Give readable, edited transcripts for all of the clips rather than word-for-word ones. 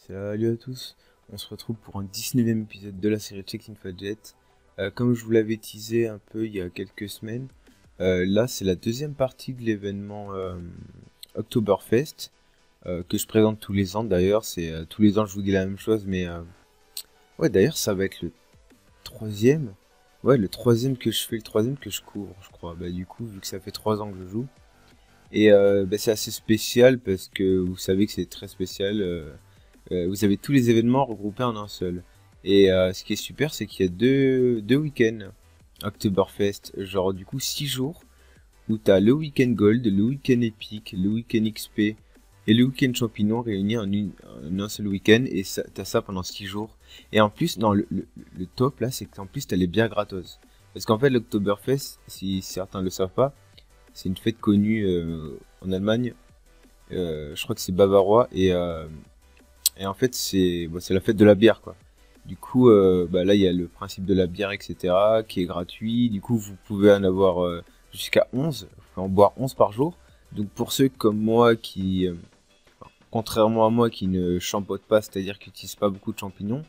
Salut à tous, on se retrouve pour un 19e épisode de la série Check-in Fadjet. Comme je vous l'avais teasé un peu il y a quelques semaines, là c'est la deuxième partie de l'événement Oktoberfest que je présente tous les ans. D'ailleurs, c'est tous les ans je vous dis la même chose, mais ouais, d'ailleurs ça va être le troisième. Ouais, le troisième que je fais, le troisième que je couvre, je crois. Bah du coup, vu que ça fait 3 ans que je joue, et c'est assez spécial parce que vous savez que c'est très spécial. Vous avez tous les événements regroupés en un seul. Et ce qui est super, c'est qu'il y a deux week-ends Oktoberfest, genre du coup 6 jours, où t'as le week-end Gold, le week-end Epic, le week-end XP et le week-end Champignon réunis en un seul week-end, et t'as ça pendant 6 jours. Et en plus, non, le top là, c'est qu'en plus t'as les bières gratos. Parce qu'en fait, l'Oktoberfest, si certains le savent pas, c'est une fête connue en Allemagne. Je crois que c'est bavarois, et en fait c'est la fête de la bière, quoi. Du coup là il y a le principe de la bière, etc., qui est gratuit. Du coup vous pouvez en avoir jusqu'à 11, vous pouvez en boire 11 par jour. Donc pour ceux comme moi qui contrairement à moi qui ne champote pas, c'est-à-dire qui n'utilise pas beaucoup de champignons,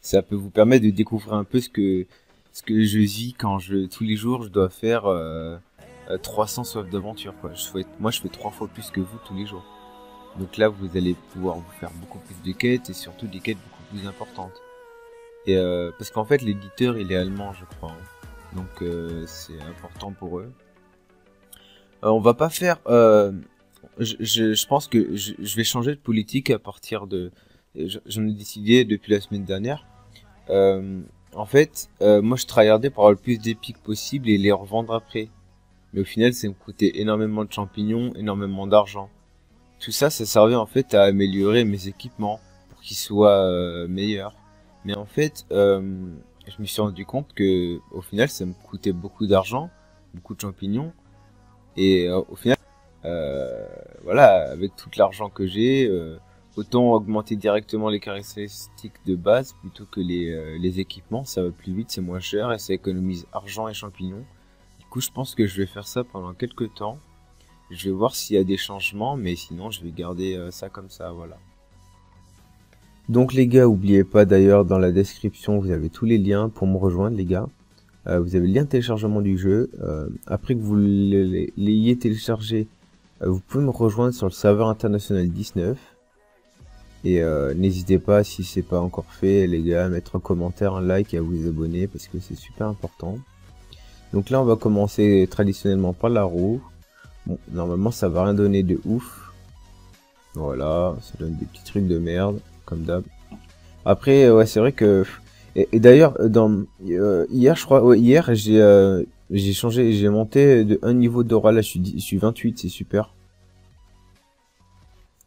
ça peut vous permettre de découvrir un peu ce que je vis quand tous les jours je dois faire 300 soif d'aventure, quoi. Moi je fais 3 fois plus que vous tous les jours. Donc là, vous allez pouvoir vous faire beaucoup plus de quêtes, et surtout des quêtes beaucoup plus importantes. Et parce qu'en fait, l'éditeur, il est allemand, je crois, hein. Donc c'est important pour eux. On va pas faire... je pense que je vais changer de politique à partir de... J'en ai décidé depuis la semaine dernière. En fait, moi, je tryhardais pour avoir le plus d'épiques possible et les revendre après. Mais au final, ça me coûtait énormément de champignons, énormément d'argent. Tout ça, ça servait en fait à améliorer mes équipements pour qu'ils soient meilleurs. Mais en fait, je me suis rendu compte que au final, ça me coûtait beaucoup d'argent, beaucoup de champignons. Et au final, voilà, avec tout l'argent que j'ai, autant augmenter directement les caractéristiques de base plutôt que les équipements. Ça va plus vite, c'est moins cher et ça économise argent et champignons. Du coup, je pense que je vais faire ça pendant quelques temps. Je vais voir s'il y a des changements, mais sinon je vais garder ça comme ça, voilà. Donc les gars, oubliez pas d'ailleurs, dans la description vous avez tous les liens pour me rejoindre, les gars. Vous avez le lien de téléchargement du jeu. Après que vous l'ayez téléchargé, vous pouvez me rejoindre sur le serveur international 19. Et n'hésitez pas, si c'est pas encore fait, les gars, à mettre un commentaire, un like et à vous abonner parce que c'est super important. Donc là on va commencer traditionnellement par la roue. Bon, normalement ça va rien donner de ouf. Voilà, ça donne des petits trucs de merde, comme d'hab. Après, ouais, c'est vrai que... Et d'ailleurs, hier, je crois, ouais, hier, j'ai changé, j'ai monté de un niveau d'aura, là, je suis 28, c'est super.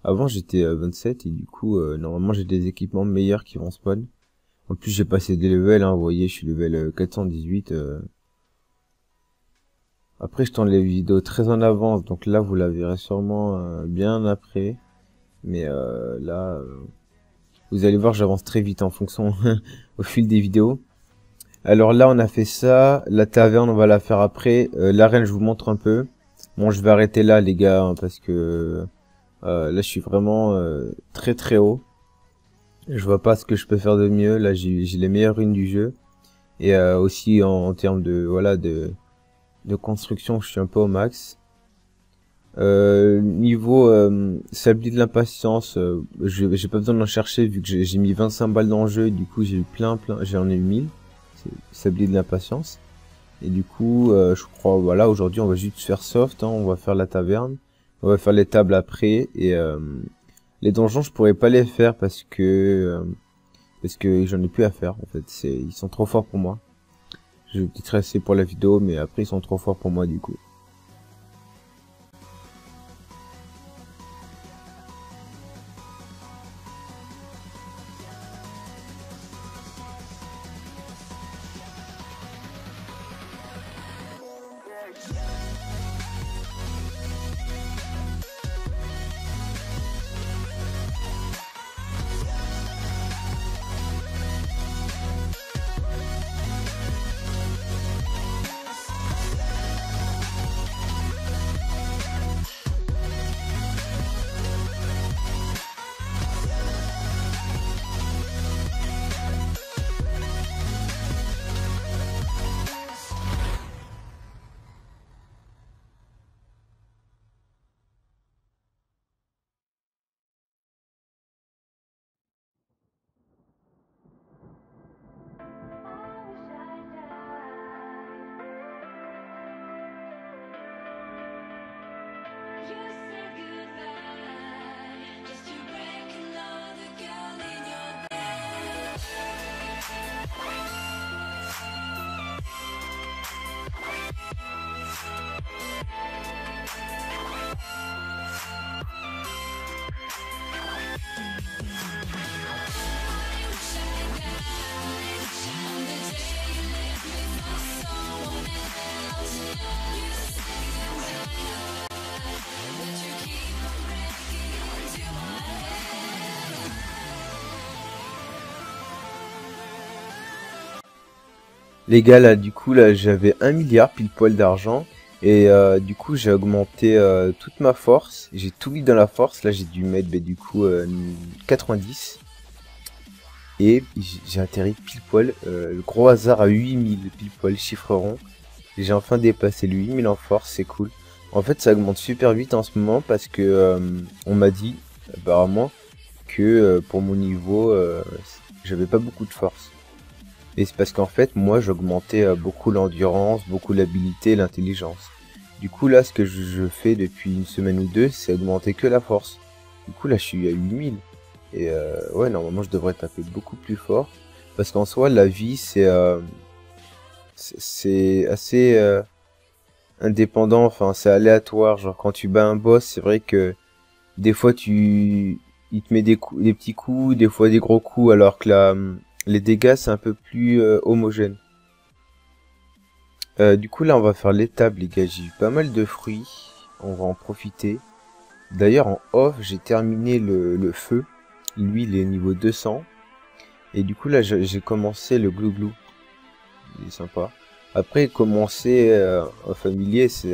Avant, j'étais 27, et du coup, normalement, j'ai des équipements meilleurs qui vont spawn. En plus, j'ai passé des levels, hein, vous voyez, je suis level 418, Après, je tourne les vidéos très en avance, donc là, vous la verrez sûrement bien après. Mais là, vous allez voir, j'avance très vite en fonction au fil des vidéos. Alors là, on a fait ça. La taverne, on va la faire après. L'arène, je vous montre un peu. Bon, je vais arrêter là, les gars, hein, parce que là, je suis vraiment très très haut. Je vois pas ce que je peux faire de mieux. Là, j'ai les meilleures runes du jeu. Et aussi en termes de... Voilà, de construction, je suis un peu au max. Niveau sablier de l'impatience, j'ai pas besoin d'en chercher vu que j'ai mis 25 balles dans le jeu. Du coup j'ai eu j'en ai eu 1000. C'est sablier de l'impatience. Et du coup je crois, voilà, aujourd'hui on va juste faire soft, hein, on va faire la taverne, on va faire les tables après. Et les donjons je pourrais pas les faire parce que j'en ai plus à faire en fait. Ils sont trop forts pour moi. Je vais peut-être rester pour la vidéo, mais après ils sont trop forts pour moi du coup. Les gars, là, du coup, là, j'avais 1 milliard pile poil d'argent. Et du coup, j'ai augmenté toute ma force. J'ai tout mis dans la force. Là, j'ai dû mettre, bah, du coup, 90. Et j'ai atterri pile poil. Le gros hasard à 8000 pile poil, chiffre rond. J'ai enfin dépassé le 8000 en force, c'est cool. En fait, ça augmente super vite en ce moment parce que on m'a dit, apparemment, que pour mon niveau, j'avais pas beaucoup de force. Et c'est parce qu'en fait, moi, j'augmentais beaucoup l'endurance, beaucoup l'habilité et l'intelligence. Du coup, là, ce que je fais depuis une semaine ou deux, c'est augmenter que la force. Du coup, là, je suis à 8000. Et ouais, normalement, je devrais taper beaucoup plus fort. Parce qu'en soi, la vie, c'est assez indépendant. Enfin, c'est aléatoire. Genre, quand tu bats un boss, c'est vrai que des fois, il te met des petits coups, des fois des gros coups, alors que les dégâts, c'est un peu plus homogène. Du coup, là, on va faire l'étape, les gars. J'ai eu pas mal de fruits. On va en profiter. D'ailleurs, en off, j'ai terminé le feu. Lui, il est niveau 200. Et du coup, là, j'ai commencé le glouglou. Il est sympa. Après, commencer en familier, ça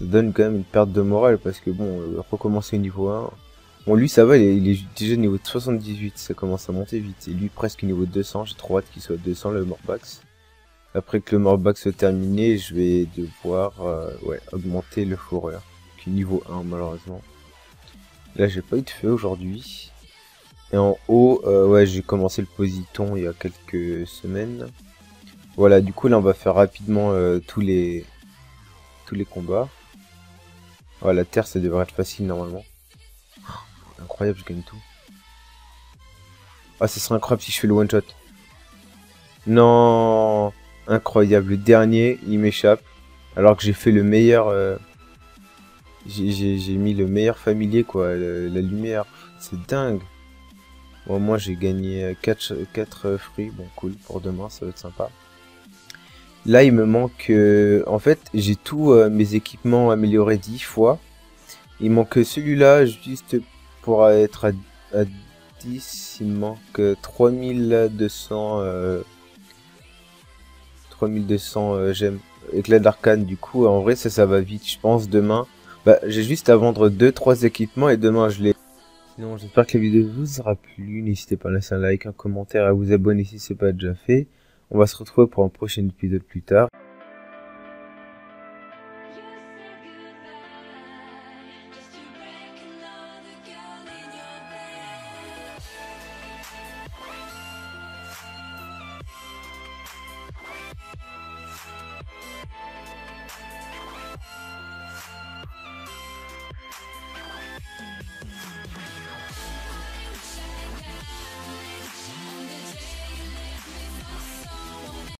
donne quand même une perte de morale. Parce que bon, recommencer au niveau 1. Bon, lui, ça va, il est déjà niveau 78. Ça commence à monter vite. Et lui, presque niveau 200. J'ai trop hâte qu'il soit 200, le Morbax. Après que le Morbax soit terminé, je vais devoir ouais, augmenter le fourreur. Qui est niveau 1, malheureusement. Là, j'ai pas eu de feu aujourd'hui. Et en haut, ouais, j'ai commencé le Positon il y a quelques semaines. Voilà, du coup, là, on va faire rapidement tous les combats. Voilà, la terre, ça devrait être facile, normalement. Incroyable, je gagne tout. Ah, ça serait incroyable si je fais le one-shot. Non, incroyable. Le dernier, il m'échappe. Alors que j'ai fait le meilleur... j'ai mis le meilleur familier, quoi. La lumière. C'est dingue. Bon, moi, j'ai gagné 4 fruits. Bon, cool. Pour demain, ça va être sympa. Là, il me manque... en fait, j'ai tous mes équipements améliorés 10 fois. Il manque celui-là, juste pour être à 10. Il me manque 3200... 3200 gemmes. Éclat d'arcane, du coup, en vrai, ça va vite. Je pense demain... Bah, j'ai juste à vendre 2-3 équipements et demain, je les... Sinon, j'espère que la vidéo vous aura plu. N'hésitez pas à laisser un like, un commentaire, à vous abonner si ce n'est pas déjà fait. On va se retrouver pour un prochain épisode plus tard.